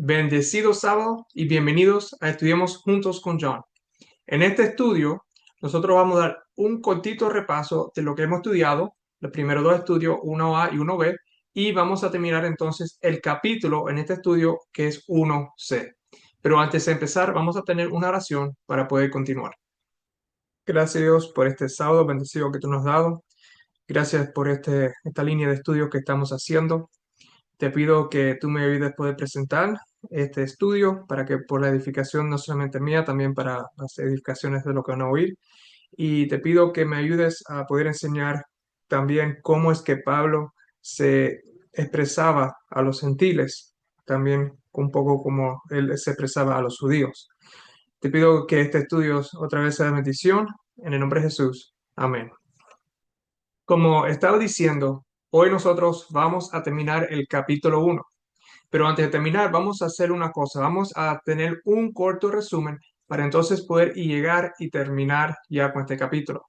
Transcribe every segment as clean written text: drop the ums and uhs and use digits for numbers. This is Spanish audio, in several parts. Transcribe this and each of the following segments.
Bendecido sábado y bienvenidos a Estudiemos Juntos con John. En este estudio, nosotros vamos a dar un cortito repaso de lo que hemos estudiado, los primeros dos estudios, 1A y 1B, y vamos a terminar entonces el capítulo en este estudio que es 1C. Pero antes de empezar, vamos a tener una oración para poder continuar. Gracias Dios por este sábado bendecido que tú nos has dado. Gracias por esta línea de estudios que estamos haciendo. Te pido que tú me ayudes a poder presentar este estudio para que por la edificación no solamente mía, también para las edificaciones de lo que van a oír. Y te pido que me ayudes a poder enseñar también cómo es que Pablo se expresaba a los gentiles, también un poco como él se expresaba a los judíos. Te pido que este estudio otra vez sea de bendición. En el nombre de Jesús. Amén. Como estaba diciendo, hoy nosotros vamos a terminar el capítulo 1. Pero antes de terminar, vamos a hacer una cosa. Vamos a tener un corto resumen para entonces poder llegar y terminar ya con este capítulo.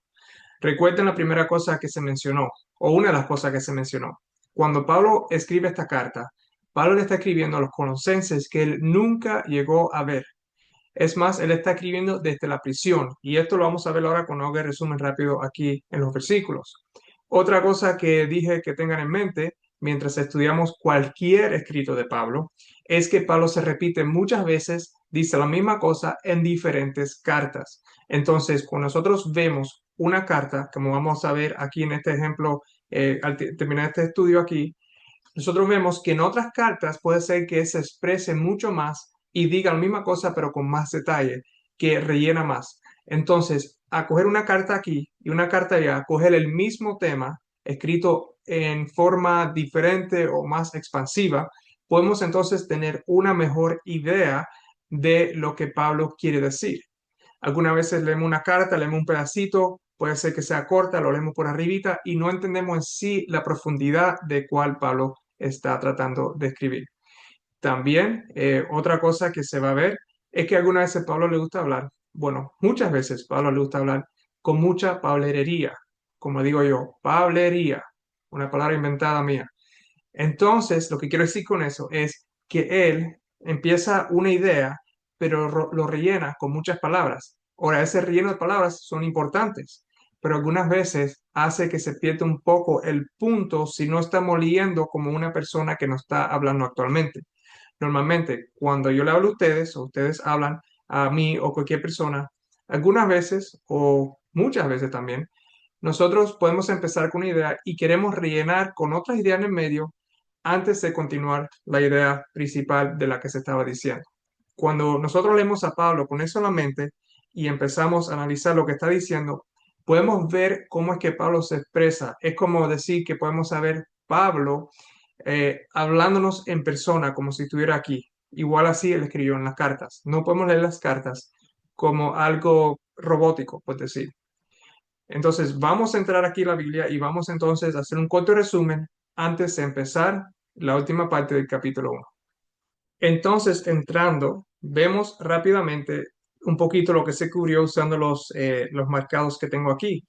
Recuerden la primera cosa que se mencionó, o una de las cosas que se mencionó. Cuando Pablo escribe esta carta, Pablo le está escribiendo a los colosenses que él nunca llegó a ver. Es más, él está escribiendo desde la prisión, y esto lo vamos a ver ahora cuando haga el resumen rápido aquí en los versículos. Otra cosa que dije que tengan en mente mientras estudiamos cualquier escrito de Pablo es que Pablo se repite muchas veces, dice la misma cosa en diferentes cartas. Entonces, cuando nosotros vemos una carta, como vamos a ver aquí en este ejemplo, al terminar este estudio aquí, nosotros vemos que en otras cartas puede ser que se exprese mucho más y diga la misma cosa, pero con más detalle, que rellena más. Entonces, a coger una carta aquí y una carta allá, coger el mismo tema escrito en forma diferente o más expansiva, podemos entonces tener una mejor idea de lo que Pablo quiere decir. Algunas veces leemos una carta, leemos un pedacito, puede ser que sea corta, lo leemos por arribita y no entendemos en sí la profundidad de cuál Pablo está tratando de escribir. También, otra cosa que se va a ver es que algunas veces Pablo le gusta hablar, bueno, muchas veces Pablo le gusta hablar con mucha pablerería, como digo yo, pablería, una palabra inventada mía. Entonces, lo que quiero decir con eso es que él empieza una idea, pero lo rellena con muchas palabras. Ahora, ese relleno de palabras son importantes, pero algunas veces hace que se pierda un poco el punto si no estamos leyendo como una persona que nos está hablando actualmente. Normalmente, cuando yo le hablo a ustedes o ustedes hablan a mí o cualquier persona, algunas veces o muchas veces también, nosotros podemos empezar con una idea y queremos rellenar con otras ideas en el medio antes de continuar la idea principal de la que se estaba diciendo. Cuando nosotros leemos a Pablo con eso en la mente y empezamos a analizar lo que está diciendo, podemos ver cómo es que Pablo se expresa. Es como decir que podemos saber Pablo hablándonos en persona, como si estuviera aquí. Igual así él escribió en las cartas. No podemos leer las cartas como algo robótico, por decir. Entonces, vamos a entrar aquí en la Biblia y vamos entonces a hacer un corto resumen antes de empezar la última parte del capítulo 1. Entonces, entrando, vemos rápidamente un poquito lo que se cubrió usando los marcados que tengo aquí.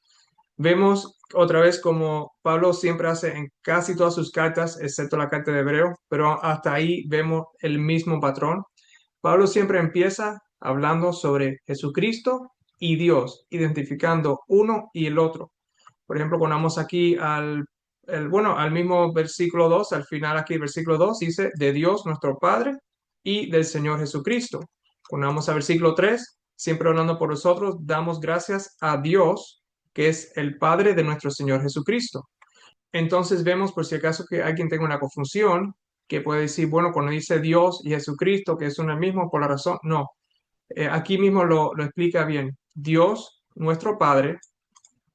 Vemos otra vez como Pablo siempre hace en casi todas sus cartas, excepto la carta de Hebreo, pero hasta ahí vemos el mismo patrón. Pablo siempre empieza hablando sobre Jesucristo y Dios, identificando uno y el otro. Por ejemplo, cuando vamos aquí al mismo versículo 2, al final aquí el versículo 2 dice de Dios nuestro Padre y del Señor Jesucristo. Cuando vamos al versículo 3, siempre hablando por nosotros, damos gracias a Dios, que es el Padre de nuestro Señor Jesucristo. Entonces vemos por si acaso que alguien tenga una confusión, que puede decir, bueno, cuando dice Dios y Jesucristo, que son el mismo por la razón, no. Aquí mismo lo explica bien. Dios, nuestro Padre,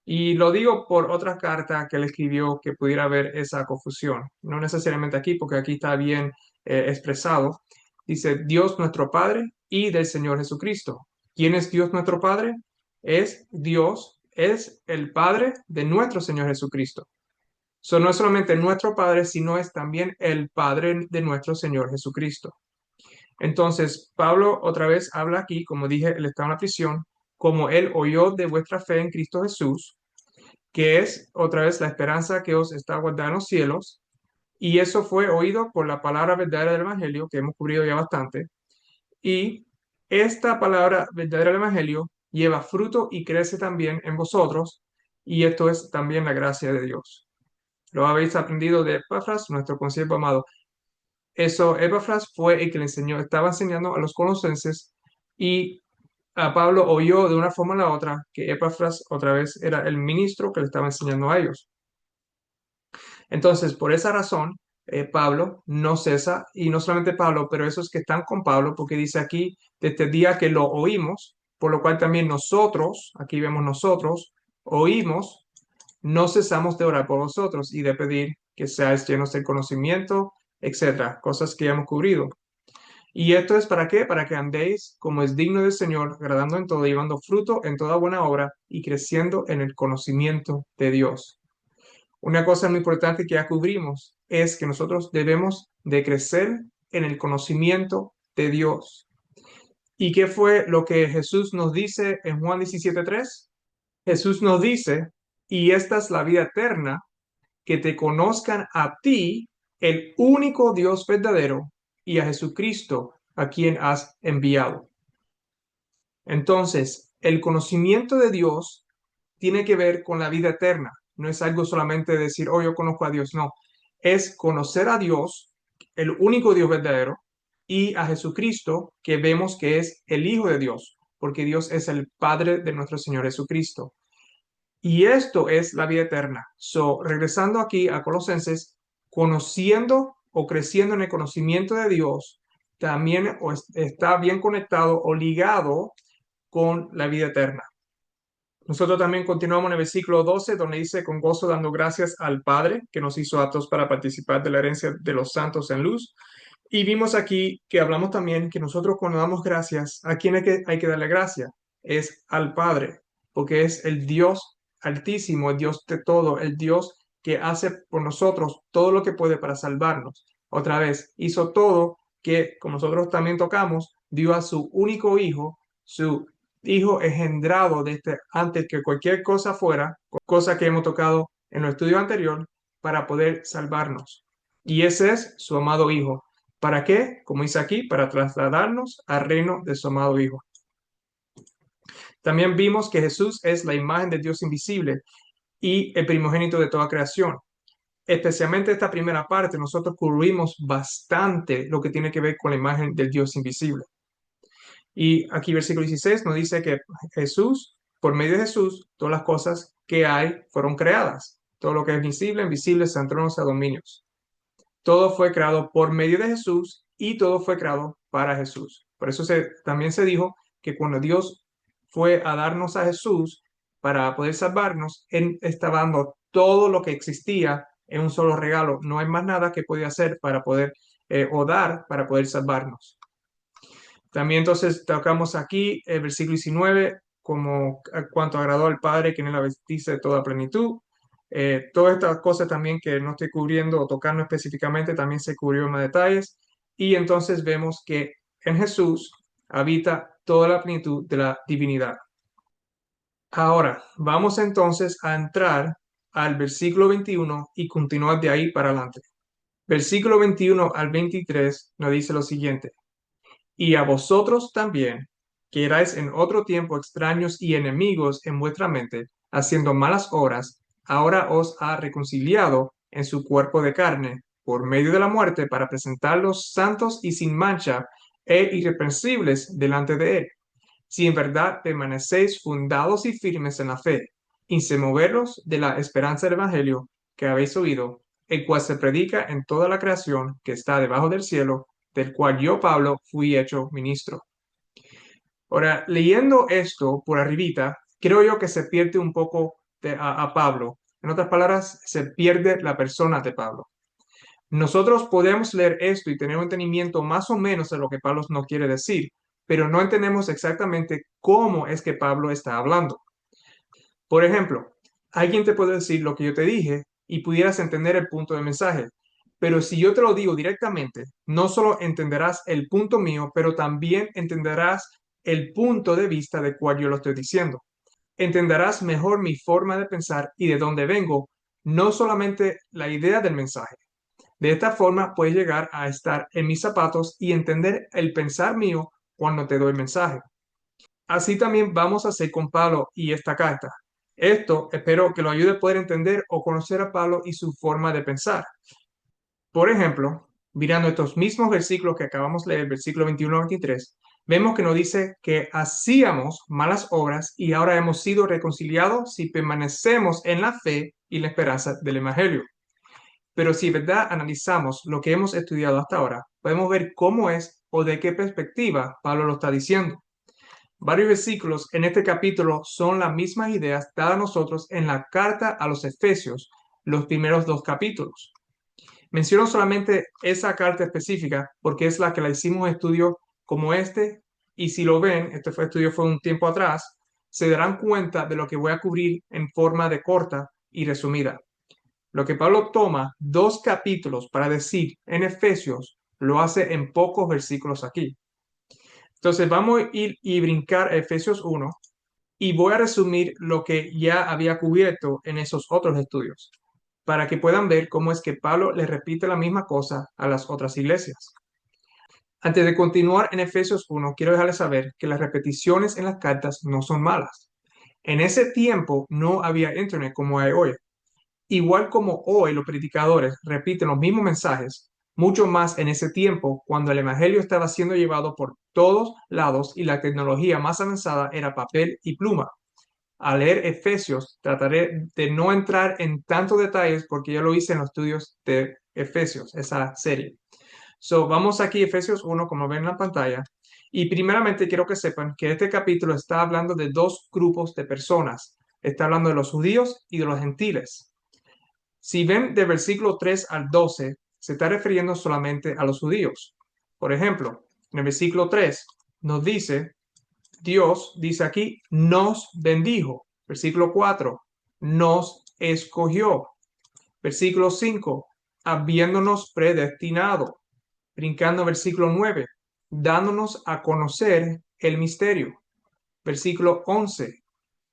y lo digo por otra carta que él escribió que pudiera haber esa confusión. No necesariamente aquí, porque aquí está bien expresado. Dice Dios nuestro Padre y del Señor Jesucristo. ¿Quién es Dios nuestro Padre? Es Dios, es el Padre de nuestro Señor Jesucristo. No es solamente nuestro Padre, sino es también el Padre de nuestro Señor Jesucristo. Entonces, Pablo otra vez habla aquí, como dije, él está en la prisión, como él oyó de vuestra fe en Cristo Jesús, que es otra vez la esperanza que os está guardada en los cielos. Y eso fue oído por la palabra verdadera del Evangelio, que hemos cubrido ya bastante. Y esta palabra verdadera del Evangelio lleva fruto y crece también en vosotros, y esto es también la gracia de Dios. Lo habéis aprendido de Epafras, nuestro consiervo amado. Eso, Epafras fue el que le enseñó, estaba enseñando a los colosenses, y a Pablo oyó de una forma o la otra que Epafras otra vez era el ministro que le estaba enseñando a ellos. Entonces, por esa razón, Pablo no cesa, y no solamente Pablo, pero esos que están con Pablo, porque dice aquí, desde el día que lo oímos, por lo cual también nosotros, aquí vemos nosotros, oímos, no cesamos de orar por vosotros y de pedir que seáis llenos del conocimiento, etcétera, cosas que ya hemos cubrido. ¿Y esto es para qué? Para que andéis como es digno del Señor, agradando en todo, llevando fruto en toda buena obra y creciendo en el conocimiento de Dios. Una cosa muy importante que ya cubrimos es que nosotros debemos de crecer en el conocimiento de Dios. ¿Y qué fue lo que Jesús nos dice en Juan 17:3? Jesús nos dice, y esta es la vida eterna, que te conozcan a ti, el único Dios verdadero, y a Jesucristo, a quien has enviado. Entonces, el conocimiento de Dios tiene que ver con la vida eterna. No es algo solamente decir, oh, yo conozco a Dios. No, es conocer a Dios, el único Dios verdadero, y a Jesucristo, que vemos que es el Hijo de Dios, porque Dios es el Padre de nuestro Señor Jesucristo. Y esto es la vida eterna. So, regresando aquí a Colosenses, conociendo o creciendo en el conocimiento de Dios, también está bien conectado o ligado con la vida eterna. Nosotros también continuamos en el versículo 12, donde dice, con gozo dando gracias al Padre, que nos hizo aptos para participar de la herencia de los santos en luz. Y vimos aquí que hablamos también que nosotros cuando damos gracias, ¿a quién hay que darle gracia? Es al Padre, porque es el Dios altísimo, el Dios de todo, el Dios que hace por nosotros todo lo que puede para salvarnos. Otra vez, hizo todo que, como nosotros también tocamos, dio a su único hijo, su hijo engendrado desde antes que cualquier cosa fuera, cosa que hemos tocado en el estudio anterior, para poder salvarnos. Y ese es su amado hijo. ¿Para qué? Como dice aquí, para trasladarnos al reino de su amado hijo. También vimos que Jesús es la imagen del Dios invisible y el primogénito de toda creación. Especialmente esta primera parte, nosotros cubrimos bastante lo que tiene que ver con la imagen del Dios invisible. Y aquí versículo 16 nos dice que Jesús, por medio de Jesús, todas las cosas que hay fueron creadas. Todo lo que es visible, invisible, sean tronos, sean dominios. Todo fue creado por medio de Jesús y todo fue creado para Jesús. Por eso también se dijo que cuando Dios fue a darnos a Jesús para poder salvarnos, Él estaba dando todo lo que existía en un solo regalo. No hay más nada que podía hacer para poder o dar para poder salvarnos. También entonces tocamos aquí el versículo 19, como cuanto agradó al Padre que en él la bendice de toda plenitud. Todas estas cosas también que no estoy cubriendo o tocando específicamente, también se cubrió en más detalles. Y entonces vemos que en Jesús habita toda la plenitud de la divinidad. Ahora, vamos entonces a entrar al versículo 21 y continuar de ahí para adelante. Versículo 21 al 23 nos dice lo siguiente. Y a vosotros también, que erais en otro tiempo extraños y enemigos en vuestra mente, haciendo malas obras, ahora os ha reconciliado en su cuerpo de carne, por medio de la muerte, para presentarlos santos y sin mancha e irreprensibles delante de él. Si en verdad permanecéis fundados y firmes en la fe, y sin moveros de la esperanza del Evangelio que habéis oído, el cual se predica en toda la creación que está debajo del cielo, del cual yo, Pablo, fui hecho ministro. Ahora, leyendo esto por arribita, creo yo que se pierde un poco a Pablo. En otras palabras, se pierde la persona de Pablo. Nosotros podemos leer esto y tener un entendimiento más o menos de lo que Pablo nos quiere decir, pero no entendemos exactamente cómo es que Pablo está hablando. Por ejemplo, alguien te puede decir lo que yo te dije y pudieras entender el punto del mensaje, pero si yo te lo digo directamente, no solo entenderás el punto mío, pero también entenderás el punto de vista de cual yo lo estoy diciendo. Entenderás mejor mi forma de pensar y de dónde vengo, no solamente la idea del mensaje. De esta forma puedes llegar a estar en mis zapatos y entender el pensar mío cuando te doy mensaje. Así también vamos a hacer con Pablo y esta carta. Esto espero que lo ayude a poder entender o conocer a Pablo y su forma de pensar. Por ejemplo, mirando estos mismos versículos que acabamos de leer, versículo 21 a 23, vemos que nos dice que hacíamos malas obras y ahora hemos sido reconciliados si permanecemos en la fe y la esperanza del Evangelio. Pero si de verdad analizamos lo que hemos estudiado hasta ahora, podemos ver cómo es o de qué perspectiva Pablo lo está diciendo. Varios versículos en este capítulo son las mismas ideas dadas a nosotros en la carta a los Efesios, los primeros dos capítulos. Menciono solamente esa carta específica porque es la que la hicimos en estudio como este, y si lo ven, estudio fue un tiempo atrás, se darán cuenta de lo que voy a cubrir en forma de corta y resumida. Lo que Pablo toma 2 capítulos para decir en Efesios, lo hace en pocos versículos aquí. Entonces vamos a ir y brincar a Efesios 1 y voy a resumir lo que ya había cubierto en esos otros estudios, para que puedan ver cómo es que Pablo le repite la misma cosa a las otras iglesias. Antes de continuar en Efesios 1, quiero dejarles saber que las repeticiones en las cartas no son malas. En ese tiempo no había internet como hay hoy. Igual como hoy los predicadores repiten los mismos mensajes, mucho más en ese tiempo cuando el evangelio estaba siendo llevado por todos lados y la tecnología más avanzada era papel y pluma. Al leer Efesios, trataré de no entrar en tantos detalles porque ya lo hice en los estudios de Efesios, esa serie. Vamos aquí a Efesios 1, como ven en la pantalla. Y primeramente quiero que sepan que este capítulo está hablando de dos grupos de personas. Está hablando de los judíos y de los gentiles. Si ven del versículo 3 al 12, se está refiriendo solamente a los judíos. Por ejemplo, en el versículo 3 nos dice, Dios dice aquí, nos bendijo. Versículo 4, nos escogió. Versículo 5, habiéndonos predestinado. Brincando versículo 9, dándonos a conocer el misterio. Versículo 11,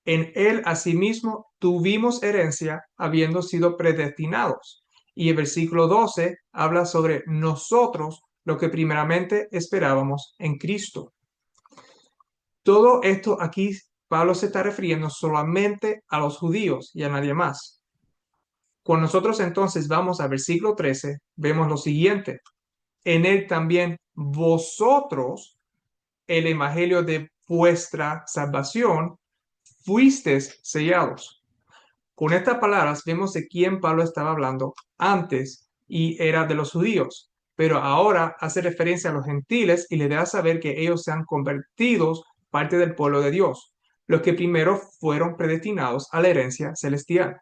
en él asimismo tuvimos herencia habiendo sido predestinados. Y el versículo 12 habla sobre nosotros, lo que primeramente esperábamos en Cristo. Todo esto aquí Pablo se está refiriendo solamente a los judíos y a nadie más. Cuando nosotros entonces vamos al versículo 13, vemos lo siguiente. En él también vosotros, el evangelio de vuestra salvación, fuisteis sellados. Con estas palabras vemos de quién Pablo estaba hablando antes y era de los judíos, pero ahora hace referencia a los gentiles y le da a saber que ellos se han convertido parte del pueblo de Dios, los que primero fueron predestinados a la herencia celestial.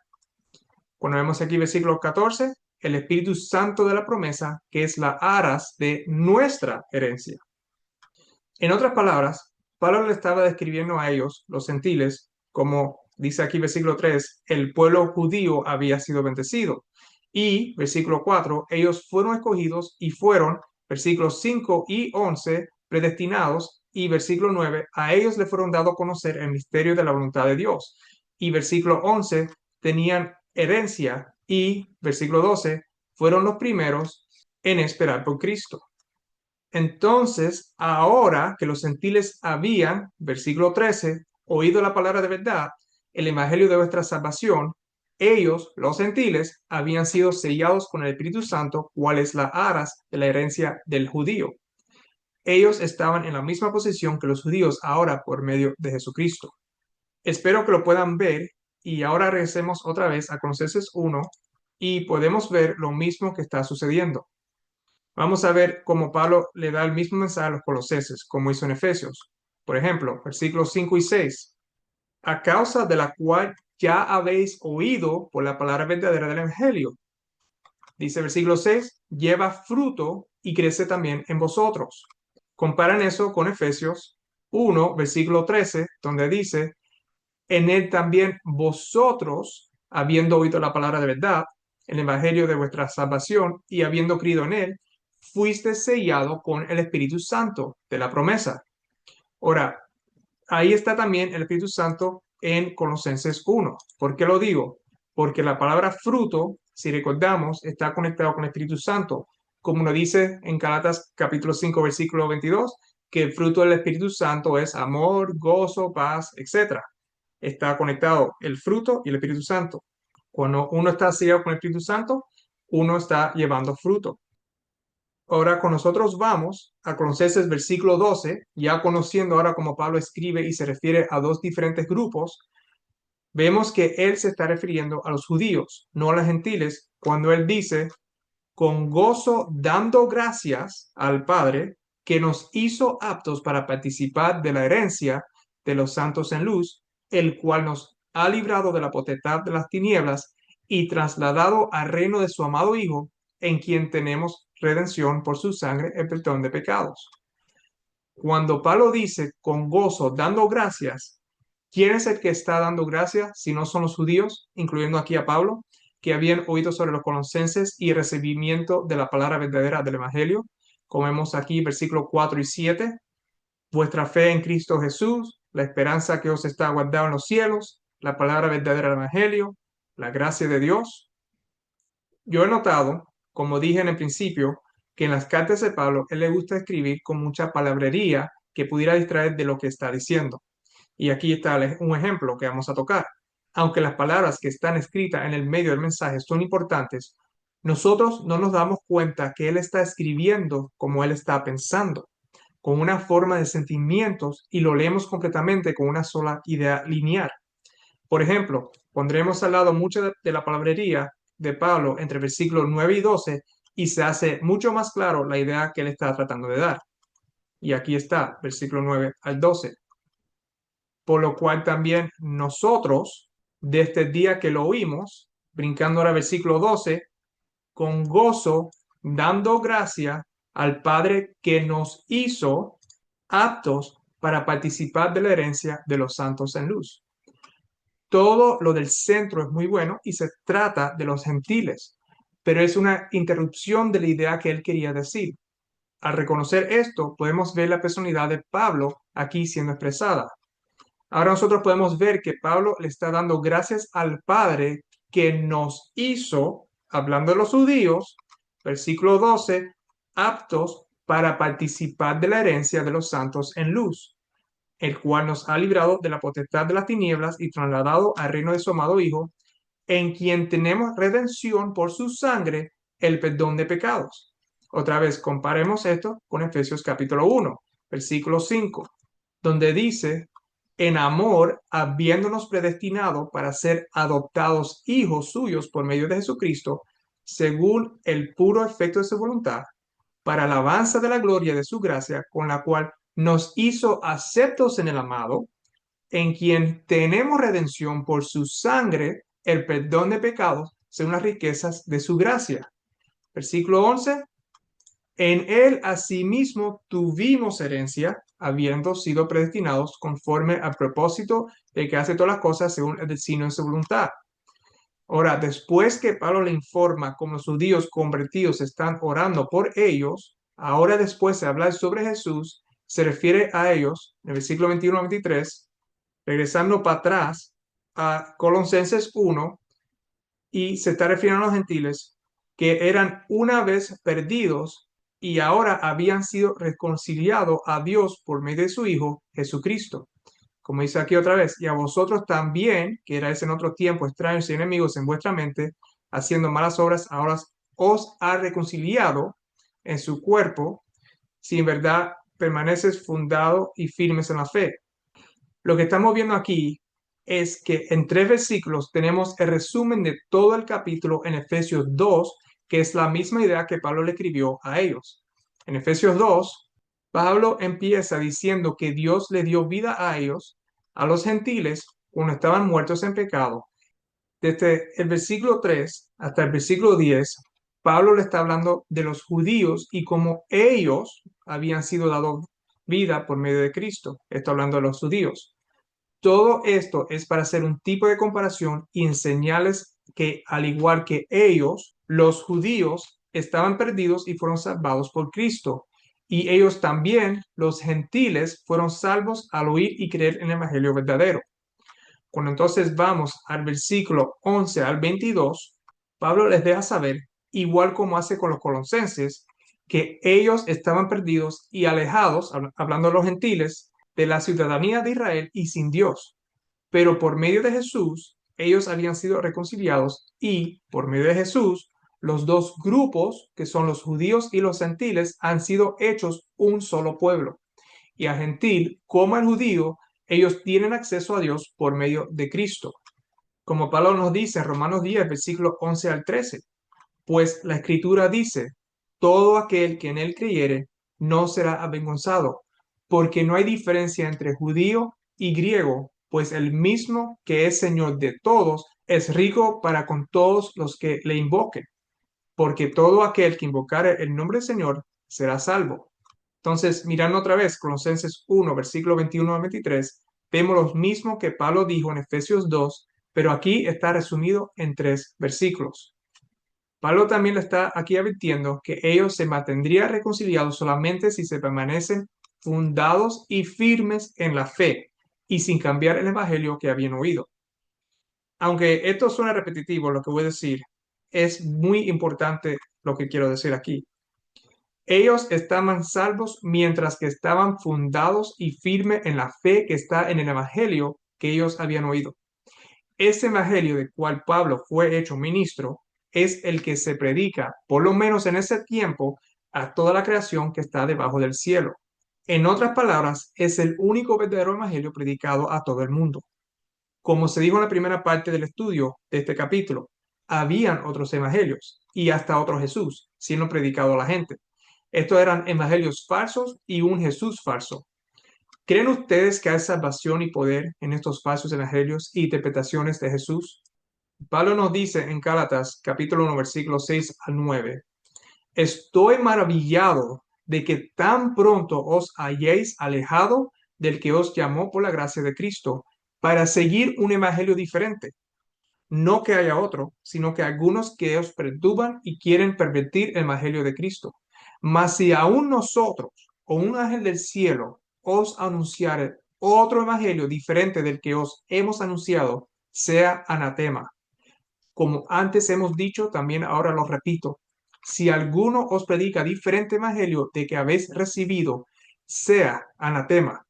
Cuando vemos aquí versículo 14, el Espíritu Santo de la promesa, que es la aras de nuestra herencia. En otras palabras, Pablo le estaba describiendo a ellos, los gentiles, como dice aquí versículo 3, el pueblo judío había sido bendecido. Y versículo 4, ellos fueron escogidos y fueron, versículos 5 y 11, predestinados. Y versículo 9, a ellos le fueron dado a conocer el misterio de la voluntad de Dios. Y versículo 11, tenían herencia. Y versículo 12, fueron los primeros en esperar por Cristo. Entonces, ahora que los gentiles habían, versículo 13, oído la palabra de verdad, el evangelio de vuestra salvación, ellos, los gentiles, habían sido sellados con el Espíritu Santo, cual es la aras de la herencia del judío. Ellos estaban en la misma posición que los judíos ahora por medio de Jesucristo. Espero que lo puedan ver y ahora regresemos otra vez a Colosenses 1 y podemos ver lo mismo que está sucediendo. Vamos a ver cómo Pablo le da el mismo mensaje a los colosenses, como hizo en Efesios. Por ejemplo, versículos 5 y 6. A causa de la cual ya habéis oído por la palabra verdadera del Evangelio. Dice versículo 6, lleva fruto y crece también en vosotros. Comparan eso con Efesios 1, versículo 13, donde dice, en él también vosotros, habiendo oído la palabra de verdad, el Evangelio de vuestra salvación y habiendo creído en él, fuiste sellado con el Espíritu Santo de la promesa. Ahora, ahí está también el Espíritu Santo en Colosenses 1. ¿Por qué lo digo? Porque la palabra fruto si recordamos, está conectado con el Espíritu Santo, como nos dice en Gálatas capítulo 5, versículo 22, que el fruto del Espíritu Santo es amor, gozo, paz, etcétera. Está conectado el fruto y el Espíritu Santo. Cuando uno está sellado con el Espíritu Santo, uno está llevando fruto. Ahora con nosotros vamos a Colosenses versículo 12, ya conociendo ahora cómo Pablo escribe y se refiere a dos diferentes grupos, vemos que él se está refiriendo a los judíos, no a los gentiles, cuando él dice, con gozo dando gracias al Padre que nos hizo aptos para participar de la herencia de los santos en luz, el cual nos ha librado de la potestad de las tinieblas y trasladado al reino de su amado Hijo, en quien tenemos redención por su sangre, el perdón de pecados. Cuando Pablo dice con gozo dando gracias, ¿quién es el que está dando gracias si no son los judíos, incluyendo aquí a Pablo, que habían oído sobre los colosenses y recibimiento de la palabra verdadera del Evangelio? Como vemos aquí, versículos 4 y 7, vuestra fe en Cristo Jesús, la esperanza que os está guardada en los cielos, la palabra verdadera del Evangelio, la gracia de Dios. Yo he notado, como dije en el principio, que en las cartas de Pablo, él le gusta escribir con mucha palabrería que pudiera distraer de lo que está diciendo. Y aquí está un ejemplo que vamos a tocar. Aunque las palabras que están escritas en el medio del mensaje son importantes, nosotros no nos damos cuenta que él está escribiendo como él está pensando, con una forma de sentimientos y lo leemos completamente con una sola idea lineal. Por ejemplo, pondremos al lado mucho de la palabrería de Pablo entre versículos 9 y 12 y se hace mucho más claro la idea que él está tratando de dar. Y aquí está, versículo 9 al 12. Por lo cual también nosotros, desde el día que lo oímos, brincando ahora al versículo 12, con gozo, dando gracia al Padre que nos hizo aptos para participar de la herencia de los santos en luz. Todo lo del centro es muy bueno y se trata de los gentiles, pero es una interrupción de la idea que él quería decir. Al reconocer esto, podemos ver la personalidad de Pablo aquí siendo expresada. Ahora nosotros podemos ver que Pablo le está dando gracias al Padre que nos hizo, hablando de los judíos, versículo 12, aptos para participar de la herencia de los santos en luz, el cual nos ha librado de la potestad de las tinieblas y trasladado al reino de su amado Hijo, en quien tenemos redención por su sangre, el perdón de pecados. Otra vez, comparemos esto con Efesios capítulo 1, versículo 5, donde dice, en amor, habiéndonos predestinado para ser adoptados hijos suyos por medio de Jesucristo, según el puro efecto de su voluntad, para alabanza de la gloria de su gracia, con la cual nos hizo aceptos en el amado, en quien tenemos redención por su sangre, el perdón de pecados, según las riquezas de su gracia. Versículo 11. En él asimismo tuvimos herencia, habiendo sido predestinados conforme al propósito de que hace todas las cosas según el designio de su voluntad. Ahora, después que Pablo le informa cómo los judíos convertidos están orando por ellos, ahora después de hablar sobre Jesús, se refiere a ellos, en el versículo 21 a 23, regresando para atrás a Colosenses 1, y se está refiriendo a los gentiles que eran una vez perdidos y ahora habían sido reconciliados a Dios por medio de su Hijo Jesucristo. Como dice aquí otra vez, y a vosotros también, que erais en otro tiempo extraños y enemigos en vuestra mente, haciendo malas obras, ahora os ha reconciliado en su cuerpo, si en verdad permaneces fundado y firmes en la fe. Lo que estamos viendo aquí es que en 3 versículos tenemos el resumen de todo el capítulo en Efesios 2, que es la misma idea que Pablo le escribió a ellos. En Efesios 2, Pablo empieza diciendo que Dios le dio vida a ellos, a los gentiles, cuando estaban muertos en pecado. Desde el versículo 3 hasta el versículo 10, Pablo le está hablando de los judíos y cómo ellos habían sido dados vida por medio de Cristo. Está hablando de los judíos. Todo esto es para hacer un tipo de comparación y enseñarles que al igual que ellos, los judíos estaban perdidos y fueron salvados por Cristo. Y ellos también, los gentiles, fueron salvos al oír y creer en el Evangelio verdadero. Cuando entonces vamos al versículo 11 al 22, Pablo les deja saber, igual como hace con los colosenses, que ellos estaban perdidos y alejados, hablando de los gentiles, de la ciudadanía de Israel y sin Dios. Pero por medio de Jesús, ellos habían sido reconciliados y por medio de Jesús, los dos grupos, que son los judíos y los gentiles, han sido hechos un solo pueblo. Y a gentil como al judío, ellos tienen acceso a Dios por medio de Cristo. Como Pablo nos dice en Romanos 10, versículos 11 al 13, pues la escritura dice, todo aquel que en él creyere no será avergonzado, porque no hay diferencia entre judío y griego, pues el mismo que es Señor de todos es rico para con todos los que le invoquen, porque todo aquel que invocare el nombre del Señor será salvo. Entonces, mirando otra vez Colosenses 1, versículo 21 a 23, vemos lo mismo que Pablo dijo en Efesios 2, pero aquí está resumido en 3 versículos. Pablo también le está aquí advirtiendo que ellos se mantendrían reconciliados solamente si se permanecen fundados y firmes en la fe y sin cambiar el evangelio que habían oído. Aunque esto suena repetitivo, lo que voy a decir es muy importante lo que quiero decir aquí. Ellos estaban salvos mientras que estaban fundados y firmes en la fe que está en el evangelio que ellos habían oído. Ese evangelio del cual Pablo fue hecho ministro es el que se predica, por lo menos en ese tiempo, a toda la creación que está debajo del cielo. En otras palabras, es el único verdadero evangelio predicado a todo el mundo. Como se dijo en la primera parte del estudio de este capítulo, habían otros evangelios y hasta otro Jesús siendo predicado a la gente. Estos eran evangelios falsos y un Jesús falso. ¿Creen ustedes que hay salvación y poder en estos falsos evangelios y interpretaciones de Jesús? Pablo nos dice en Gálatas capítulo 1 versículos 6 al 9, estoy maravillado de que tan pronto os hayáis alejado del que os llamó por la gracia de Cristo para seguir un evangelio diferente. No que haya otro, sino que algunos que os perturban y quieren pervertir el evangelio de Cristo. Mas si aún nosotros o un ángel del cielo os anunciare otro evangelio diferente del que os hemos anunciado, sea anatema. Como antes hemos dicho, también ahora lo repito. Si alguno os predica diferente evangelio de que habéis recibido, sea anatema.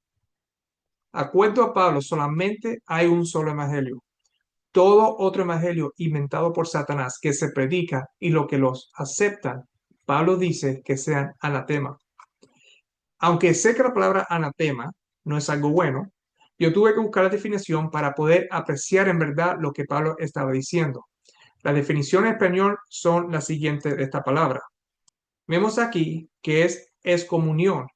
Acuerdo a Pablo, solamente hay un solo evangelio. Todo otro evangelio inventado por Satanás que se predica y lo que los aceptan, Pablo dice que sean anatema. Aunque sé que la palabra anatema no es algo bueno, yo tuve que buscar la definición para poder apreciar en verdad lo que Pablo estaba diciendo. La definición en español son las siguientes de esta palabra. Vemos aquí que es excomunión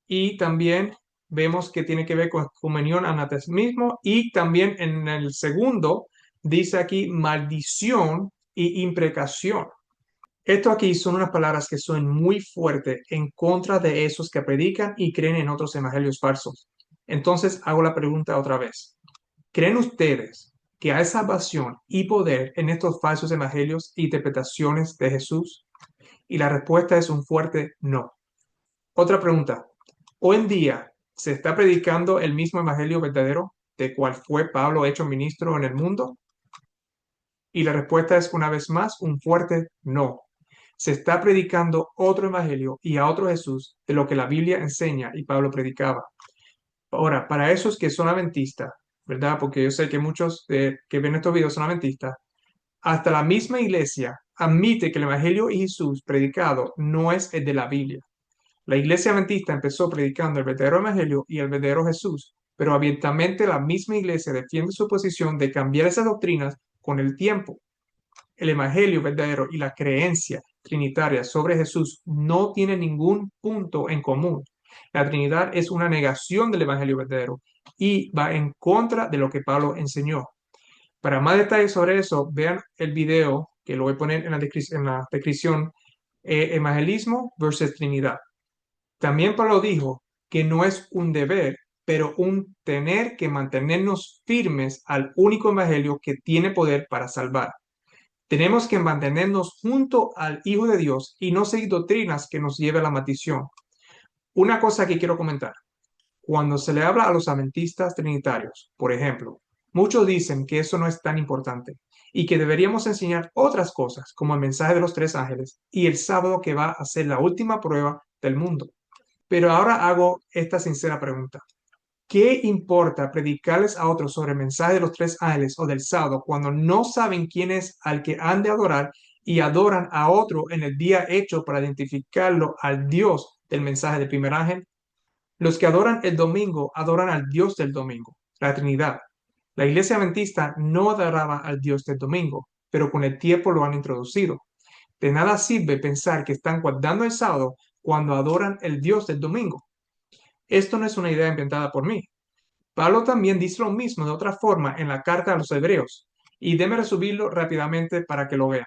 y también vemos que tiene que ver con comunión, anatemismo y también en el segundo dice aquí maldición y imprecación. Esto aquí son unas palabras que son muy fuertes en contra de esos que predican y creen en otros evangelios falsos. Entonces hago la pregunta otra vez. ¿Creen ustedes que hay salvación y poder en estos falsos evangelios e interpretaciones de Jesús? Y la respuesta es un fuerte no. Otra pregunta. ¿Hoy en día se está predicando el mismo evangelio verdadero de cual fue Pablo hecho ministro en el mundo? Y la respuesta es una vez más un fuerte no. Se está predicando otro evangelio y a otro Jesús de lo que la Biblia enseña y Pablo predicaba. Ahora, para esos que son adventistas, ¿verdad? Porque yo sé que muchos que ven estos videos son adventistas, hasta la misma iglesia admite que el evangelio de Jesús predicado no es el de la Biblia. La iglesia adventista empezó predicando el verdadero evangelio y el verdadero Jesús, pero abiertamente la misma iglesia defiende su posición de cambiar esas doctrinas con el tiempo. El evangelio verdadero y la creencia trinitaria sobre Jesús no tienen ningún punto en común. La Trinidad es una negación del evangelio verdadero y va en contra de lo que Pablo enseñó. Para más detalles sobre eso, vean el video que lo voy a poner en la descripción, Evangelismo versus Trinidad. También Pablo dijo que no es un deber, pero un tener que mantenernos firmes al único evangelio que tiene poder para salvar. Tenemos que mantenernos junto al Hijo de Dios y no seguir doctrinas que nos lleven a la maldición. Una cosa que quiero comentar. Cuando se le habla a los adventistas trinitarios, por ejemplo, muchos dicen que eso no es tan importante y que deberíamos enseñar otras cosas, como el mensaje de los tres ángeles y el sábado que va a ser la última prueba del mundo. Pero ahora hago esta sincera pregunta. ¿Qué importa predicarles a otros sobre el mensaje de los tres ángeles o del sábado cuando no saben quién es al que han de adorar y adoran a otro en el día hecho para identificarlo al Dios del mensaje del primer ángel? Los que adoran el domingo adoran al Dios del domingo, la Trinidad. La iglesia adventista no adoraba al Dios del domingo, pero con el tiempo lo han introducido. De nada sirve pensar que están guardando el sábado cuando adoran el Dios del domingo. Esto no es una idea inventada por mí. Pablo también dice lo mismo de otra forma en la carta a los Hebreos, y déme resumirlo rápidamente para que lo vean.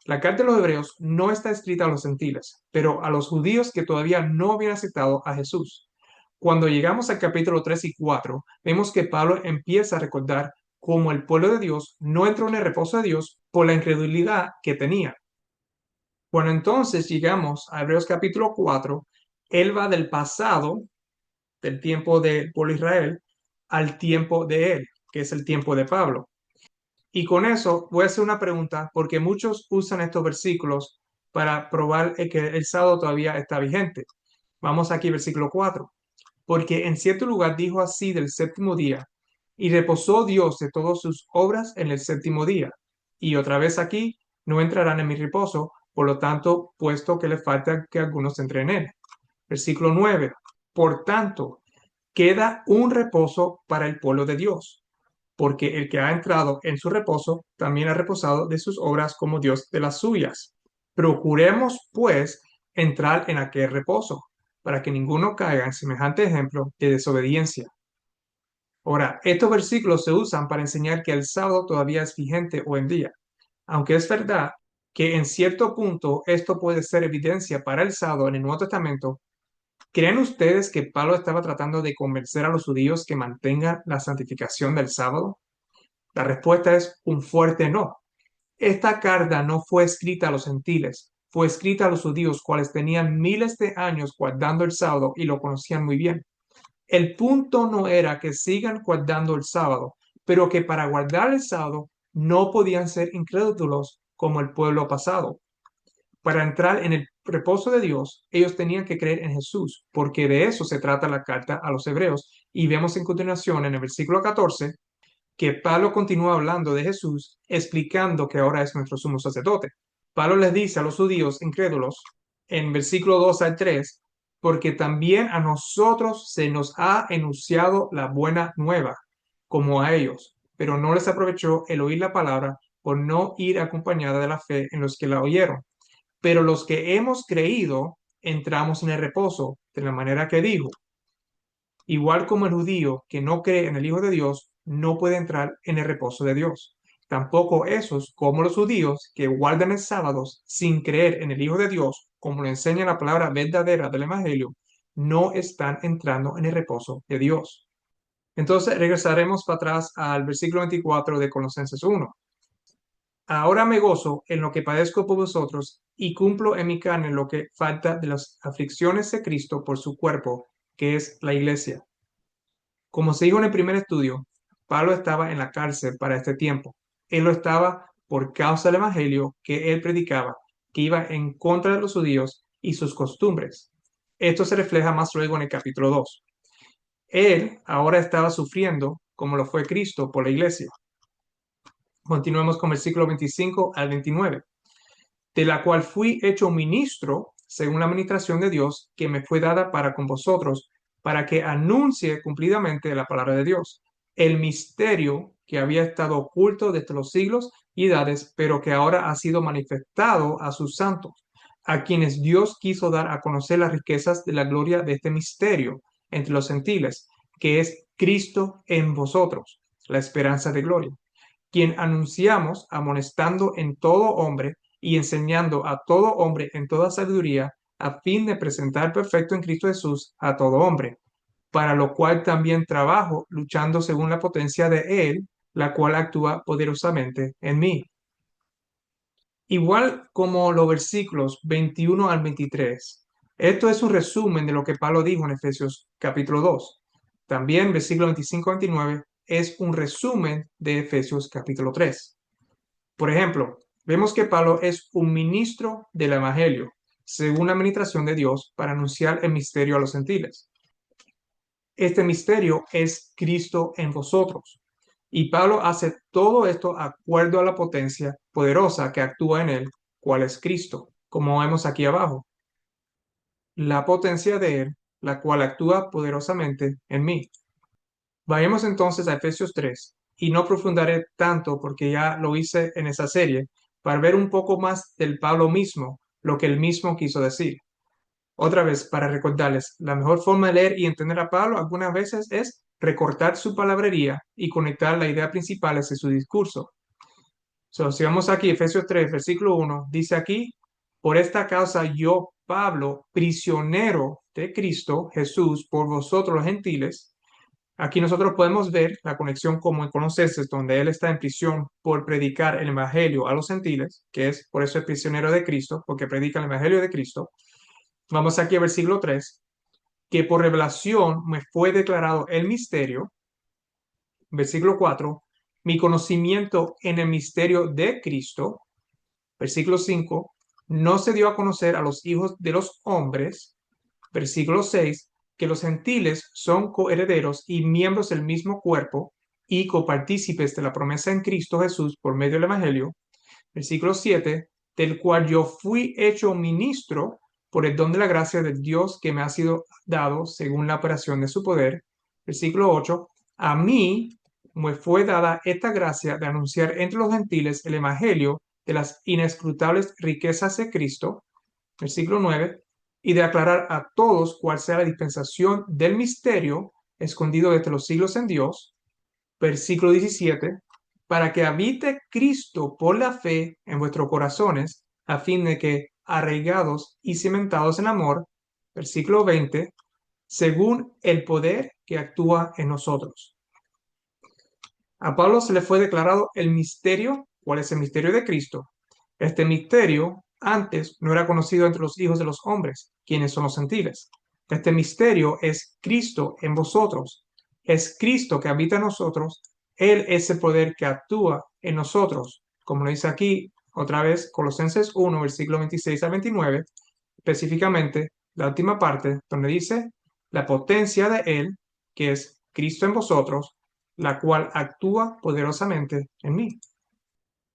La carta de los Hebreos no está escrita a los gentiles, pero a los judíos que todavía no habían aceptado a Jesús. Cuando llegamos al capítulo 3 y 4, vemos que Pablo empieza a recordar cómo el pueblo de Dios no entró en el reposo de Dios por la incredulidad que tenía. Bueno, entonces llegamos a Hebreos capítulo 4, él va del pasado, del tiempo del pueblo de Israel, al tiempo de él, que es el tiempo de Pablo. Y con eso voy a hacer una pregunta, porque muchos usan estos versículos para probar que el sábado todavía está vigente. Vamos aquí, versículo 4. Porque en cierto lugar dijo así del séptimo día, y reposó Dios de todas sus obras en el séptimo día. Y otra vez aquí, no entrarán en mi reposo, por lo tanto, puesto que le falta que algunos entren en él. Versículo 9. Por tanto, queda un reposo para el pueblo de Dios, porque el que ha entrado en su reposo también ha reposado de sus obras como Dios de las suyas. Procuremos, pues, entrar en aquel reposo, para que ninguno caiga en semejante ejemplo de desobediencia. Ahora, estos versículos se usan para enseñar que el sábado todavía es vigente hoy en día, aunque es verdad que en cierto punto esto puede ser evidencia para el sábado en el Nuevo Testamento. ¿Creen ustedes que Pablo estaba tratando de convencer a los judíos que mantengan la santificación del sábado? La respuesta es un fuerte no. Esta carta no fue escrita a los gentiles, fue escrita a los judíos, cuales tenían miles de años guardando el sábado y lo conocían muy bien. El punto no era que sigan guardando el sábado, pero que para guardar el sábado no podían ser incrédulos como el pueblo pasado. Para entrar en el reposo de Dios, ellos tenían que creer en Jesús, porque de eso se trata la carta a los hebreos. Y vemos en continuación en el versículo 14 que Pablo continúa hablando de Jesús, explicando que ahora es nuestro sumo sacerdote. Pablo les dice a los judíos incrédulos en versículo 2 al 3, porque también a nosotros se nos ha enunciado la buena nueva, como a ellos, pero no les aprovechó el oír la palabra por no ir acompañada de la fe en los que la oyeron. Pero los que hemos creído entramos en el reposo, de la manera que dijo. Igual como el judío que no cree en el Hijo de Dios no puede entrar en el reposo de Dios. Tampoco esos, como los judíos, que guardan el sábado sin creer en el Hijo de Dios, como lo enseña la palabra verdadera del Evangelio, no están entrando en el reposo de Dios. Entonces regresaremos para atrás al versículo 24 de Colosenses 1. Ahora me gozo en lo que padezco por vosotros y cumplo en mi carne lo que falta de las aflicciones de Cristo por su cuerpo, que es la iglesia. Como se dijo en el primer estudio, Pablo estaba en la cárcel para este tiempo. Él lo estaba por causa del evangelio que él predicaba, que iba en contra de los judíos y sus costumbres. Esto se refleja más luego en el capítulo 2. Él ahora estaba sufriendo como lo fue Cristo por la iglesia. Continuemos con versículo 25 al 29, de la cual fui hecho ministro según la administración de Dios que me fue dada para con vosotros, para que anuncie cumplidamente la palabra de Dios, el misterio que había estado oculto desde los siglos y edades, pero que ahora ha sido manifestado a sus santos, a quienes Dios quiso dar a conocer las riquezas de la gloria de este misterio entre los gentiles, que es Cristo en vosotros, la esperanza de gloria, quien anunciamos amonestando en todo hombre y enseñando a todo hombre en toda sabiduría, a fin de presentar perfecto en Cristo Jesús a todo hombre, para lo cual también trabajo luchando según la potencia de Él, la cual actúa poderosamente en mí. Igual como los versículos 21 al 23, esto es un resumen de lo que Pablo dijo en Efesios capítulo 2. También versículos 25 al 29 es un resumen de Efesios capítulo 3. Por ejemplo, vemos que Pablo es un ministro del Evangelio, según la administración de Dios, para anunciar el misterio a los gentiles. Este misterio es Cristo en vosotros. Y Pablo hace todo esto acuerdo a la potencia poderosa que actúa en él, cual es Cristo, como vemos aquí abajo. La potencia de él, la cual actúa poderosamente en mí. Vayamos entonces a Efesios 3, y no profundaré tanto porque ya lo hice en esa serie, para ver un poco más del Pablo mismo, lo que él mismo quiso decir. Otra vez, para recordarles, la mejor forma de leer y entender a Pablo algunas veces es recortar su palabrería y conectar las ideas principales de su discurso. Si vamos aquí, Efesios 3, versículo 1, dice aquí, por esta causa yo, Pablo, prisionero de Cristo Jesús, por vosotros los gentiles. Aquí nosotros podemos ver la conexión como en Colosenses, donde él está en prisión por predicar el evangelio a los gentiles, que es por eso es prisionero de Cristo, porque predica el evangelio de Cristo. Vamos aquí al versículo 3, que por revelación me fue declarado el misterio. Versículo 4, mi conocimiento en el misterio de Cristo. Versículo 5, no se dio a conocer a los hijos de los hombres. Versículo 6, que los gentiles son coherederos y miembros del mismo cuerpo y copartícipes de la promesa en Cristo Jesús por medio del Evangelio. Versículo 7, del cual yo fui hecho ministro por el don de la gracia de Dios que me ha sido dado según la operación de su poder. Versículo 8, a mí me fue dada esta gracia de anunciar entre los gentiles el Evangelio de las inescrutables riquezas de Cristo. Versículo 9, y de aclarar a todos cuál sea la dispensación del misterio escondido desde los siglos en Dios. Versículo 17, para que habite Cristo por la fe en vuestros corazones, a fin de que, arraigados y cimentados en amor, versículo 20, según el poder que actúa en nosotros. A Pablo se le fue declarado el misterio. ¿Cuál es el misterio de Cristo? Este misterio antes no era conocido entre los hijos de los hombres, quienes son los gentiles. Este misterio es Cristo en vosotros. Es Cristo que habita en nosotros. Él es el poder que actúa en nosotros. Como lo dice aquí, otra vez, Colosenses 1, versículo 26 a 29, específicamente la última parte, donde dice, la potencia de Él, que es Cristo en vosotros, la cual actúa poderosamente en mí.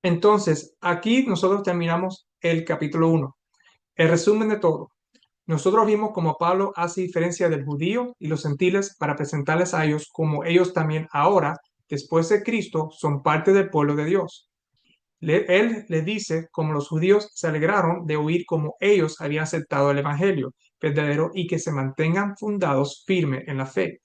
Entonces, aquí nosotros terminamos el capítulo 1. El resumen de todo. Nosotros vimos cómo Pablo hace diferencia del judío y los gentiles para presentarles a ellos como ellos también ahora, después de Cristo, son parte del pueblo de Dios. Él les dice cómo los judíos se alegraron de oír cómo ellos habían aceptado el Evangelio verdadero y que se mantengan fundados firmes en la fe.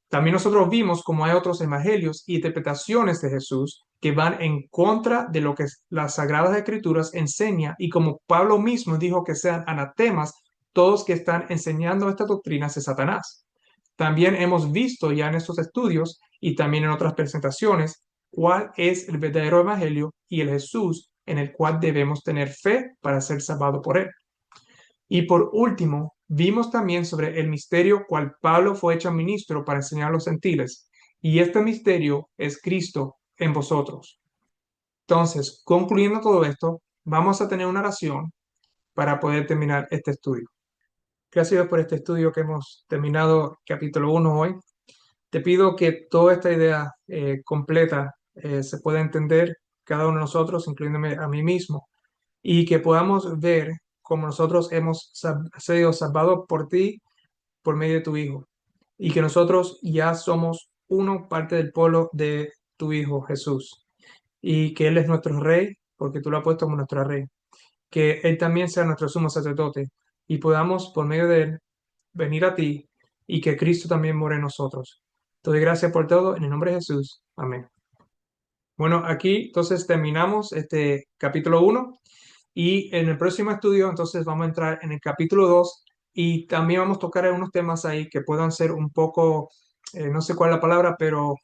También nosotros vimos cómo hay otros evangelios y interpretaciones de Jesús que van en contra de lo que las Sagradas Escrituras enseña y como Pablo mismo dijo que sean anatemas todos que están enseñando estas doctrinas de Satanás. También hemos visto ya en estos estudios y también en otras presentaciones cuál es el verdadero evangelio y el Jesús en el cual debemos tener fe para ser salvados por él. Y por último, vimos también sobre el misterio cual Pablo fue hecho ministro para enseñar a los gentiles. Y este misterio es Cristo en vosotros. Entonces, concluyendo todo esto, vamos a tener una oración para poder terminar este estudio. Gracias por este estudio que hemos terminado, capítulo 1 hoy. Te pido que toda esta idea completa se pueda entender cada uno de nosotros, incluyéndome a mí mismo, y que podamos ver cómo nosotros hemos sido salvados por ti por medio de tu Hijo, y que nosotros ya somos uno parte del pueblo de tu Hijo Jesús, y que Él es nuestro Rey, porque tú lo has puesto como nuestro Rey, que Él también sea nuestro sumo sacerdote, y podamos por medio de Él venir a ti, y que Cristo también more en nosotros. Te doy gracias por todo, en el nombre de Jesús. Amén. Bueno, aquí entonces terminamos este capítulo 1. Y en el próximo estudio, entonces, vamos a entrar en el capítulo 2 y también vamos a tocar algunos temas ahí que puedan ser un poco, no sé cuál es la palabra, pero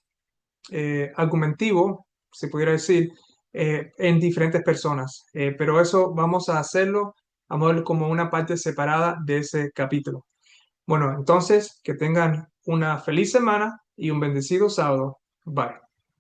argumentivo, se pudiera decir, en diferentes personas. Pero eso vamos a hacerlo, vamos a ver como una parte separada de ese capítulo. Bueno, entonces, que tengan una feliz semana y un bendecido sábado. Bye.